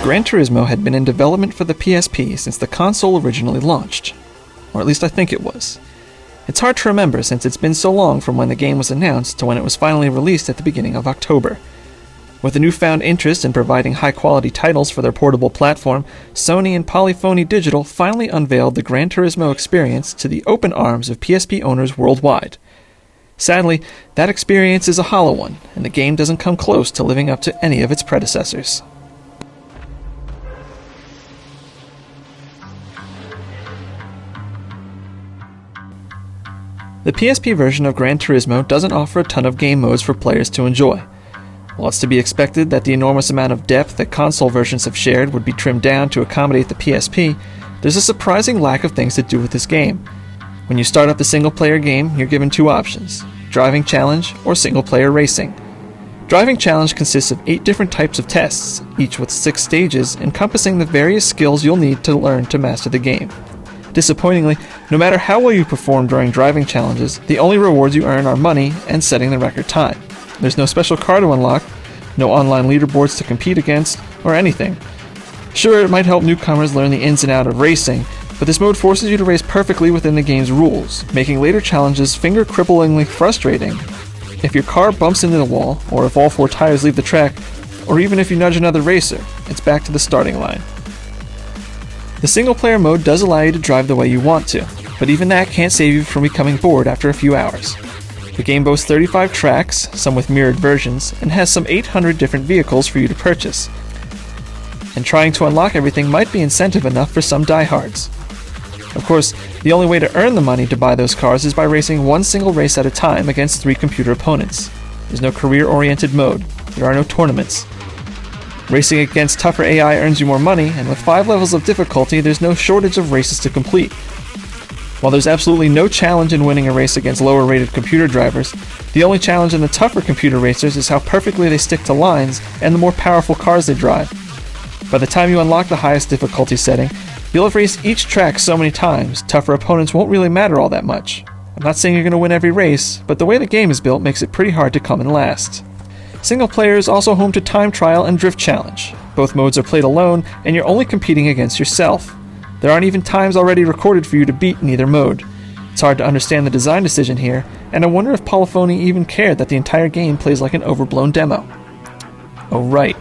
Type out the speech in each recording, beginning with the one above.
Gran Turismo had been in development for the PSP since the console originally launched. Or at least I think it was. It's hard to remember since it's been so long from when the game was announced to when it was finally released at the beginning of October. With a newfound interest in providing high-quality titles for their portable platform, Sony and Polyphony Digital finally unveiled the Gran Turismo experience to the open arms of PSP owners worldwide. Sadly, that experience is a hollow one, and the game doesn't come close to living up to any of its predecessors. The PSP version of Gran Turismo doesn't offer a ton of game modes for players to enjoy. While it's to be expected that the enormous amount of depth that console versions have shared would be trimmed down to accommodate the PSP, there's a surprising lack of things to do with this game. When you start up the single-player game, you're given two options: Driving Challenge or Single-Player Racing. Driving Challenge consists of 8 different types of tests, each with 6 stages, encompassing the various skills you'll need to learn to master the game. Disappointingly, no matter how well you perform during driving challenges, the only rewards you earn are money and setting the record time. There's no special car to unlock, no online leaderboards to compete against, or anything. Sure, it might help newcomers learn the ins and outs of racing, but this mode forces you to race perfectly within the game's rules, making later challenges finger-cripplingly frustrating. If your car bumps into the wall, or if all 4 tires leave the track, or even if you nudge another racer, it's back to the starting line. The single-player mode does allow you to drive the way you want to, but even that can't save you from becoming bored after a few hours. The game boasts 35 tracks, some with mirrored versions, and has some 800 different vehicles for you to purchase. And trying to unlock everything might be incentive enough for some diehards. Of course, the only way to earn the money to buy those cars is by racing one single race at a time against 3 computer opponents. There's no career-oriented mode. There are no tournaments. Racing against tougher AI earns you more money, and with 5 levels of difficulty, there's no shortage of races to complete. While there's absolutely no challenge in winning a race against lower-rated computer drivers, the only challenge in the tougher computer racers is how perfectly they stick to lines and the more powerful cars they drive. By the time you unlock the highest difficulty setting, you'll have raced each track so many times, tougher opponents won't really matter all that much. I'm not saying you're going to win every race, but the way the game is built makes it pretty hard to come in last. Single player is also home to Time Trial and Drift Challenge. Both modes are played alone, and you're only competing against yourself. There aren't even times already recorded for you to beat in either mode. It's hard to understand the design decision here, and I wonder if Polyphony even cared that the entire game plays like an overblown demo. Oh right.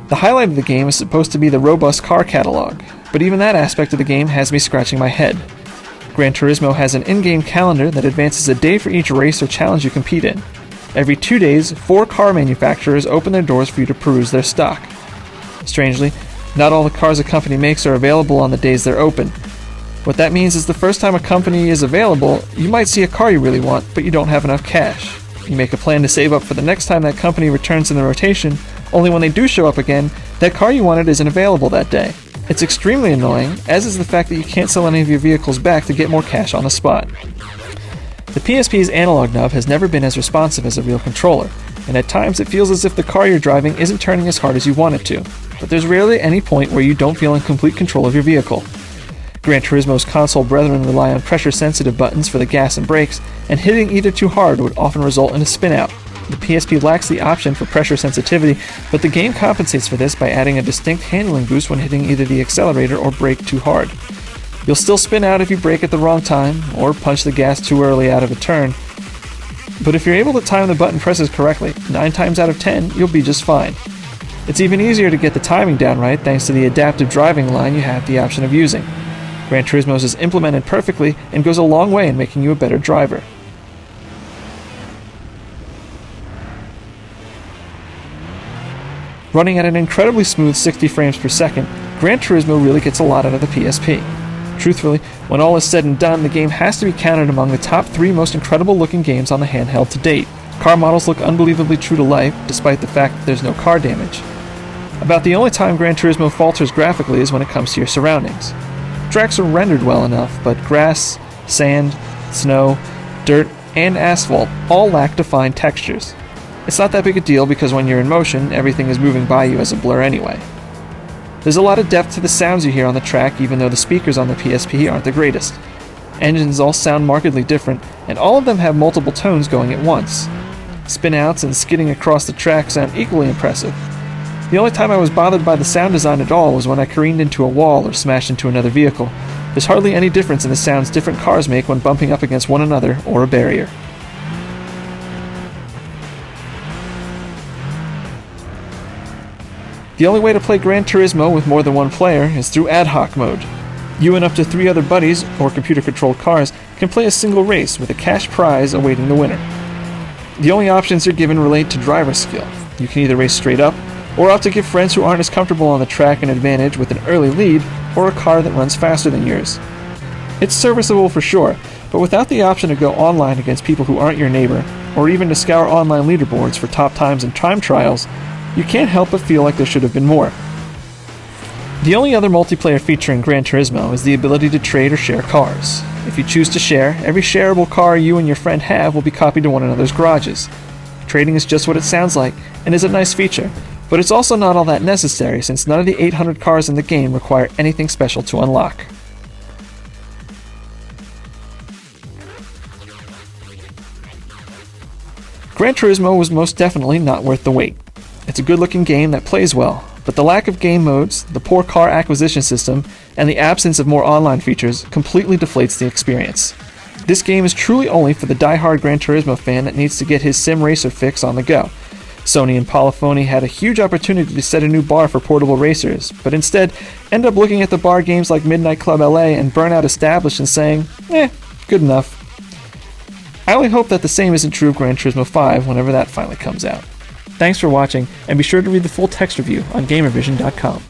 The highlight of the game is supposed to be the robust car catalog, but even that aspect of the game has me scratching my head. Gran Turismo has an in-game calendar that advances a day for each race or challenge you compete in. Every 2 days, 4 car manufacturers open their doors for you to peruse their stock. Strangely, not all the cars a company makes are available on the days they're open. What that means is the first time a company is available, you might see a car you really want, but you don't have enough cash. You make a plan to save up for the next time that company returns in the rotation, only when they do show up again, that car you wanted isn't available that day. It's extremely annoying, as is the fact that you can't sell any of your vehicles back to get more cash on the spot. The PSP's analog nub has never been as responsive as a real controller, and at times it feels as if the car you're driving isn't turning as hard as you want it to, but there's rarely any point where you don't feel in complete control of your vehicle. Gran Turismo's console brethren rely on pressure-sensitive buttons for the gas and brakes, and hitting either too hard would often result in a spin-out. The PSP lacks the option for pressure sensitivity, but the game compensates for this by adding a distinct handling boost when hitting either the accelerator or brake too hard. You'll still spin out if you brake at the wrong time, or punch the gas too early out of a turn. But if you're able to time the button presses correctly, 9 times out of 10, you'll be just fine. It's even easier to get the timing down right thanks to the adaptive driving line you have the option of using. Gran Turismo's is implemented perfectly and goes a long way in making you a better driver. Running at an incredibly smooth 60 frames per second, Gran Turismo really gets a lot out of the PSP. Truthfully, when all is said and done, the game has to be counted among the top 3 most incredible looking games on the handheld to date. Car models look unbelievably true to life, despite the fact that there's no car damage. About the only time Gran Turismo falters graphically is when it comes to your surroundings. Tracks are rendered well enough, but grass, sand, snow, dirt, and asphalt all lack defined textures. It's not that big a deal because when you're in motion, everything is moving by you as a blur anyway. There's a lot of depth to the sounds you hear on the track, even though the speakers on the PSP aren't the greatest. Engines all sound markedly different, and all of them have multiple tones going at once. Spin-outs and skidding across the track sound equally impressive. The only time I was bothered by the sound design at all was when I careened into a wall or smashed into another vehicle. There's hardly any difference in the sounds different cars make when bumping up against one another or a barrier. The only way to play Gran Turismo with more than one player is through ad hoc mode. You and up to 3 other buddies, or computer-controlled cars, can play a single race with a cash prize awaiting the winner. The only options you're given relate to driver skill. You can either race straight up, or opt to give friends who aren't as comfortable on the track an advantage with an early lead, or a car that runs faster than yours. It's serviceable for sure, but without the option to go online against people who aren't your neighbor, or even to scour online leaderboards for top times and time trials, you can't help but feel like there should have been more. The only other multiplayer feature in Gran Turismo is the ability to trade or share cars. If you choose to share, every shareable car you and your friend have will be copied to one another's garages. Trading is just what it sounds like, and is a nice feature, but it's also not all that necessary since none of the 800 cars in the game require anything special to unlock. Gran Turismo was most definitely not worth the wait. It's a good-looking game that plays well, but the lack of game modes, the poor car acquisition system, and the absence of more online features completely deflates the experience. This game is truly only for the die-hard Gran Turismo fan that needs to get his sim racer fix on the go. Sony and Polyphony had a huge opportunity to set a new bar for portable racers, but instead end up looking at the bar games like Midnight Club LA and Burnout Established and saying, good enough. I only hope that the same isn't true of Gran Turismo 5 whenever that finally comes out. Thanks for watching, and be sure to read the full text review on Gamervision.com.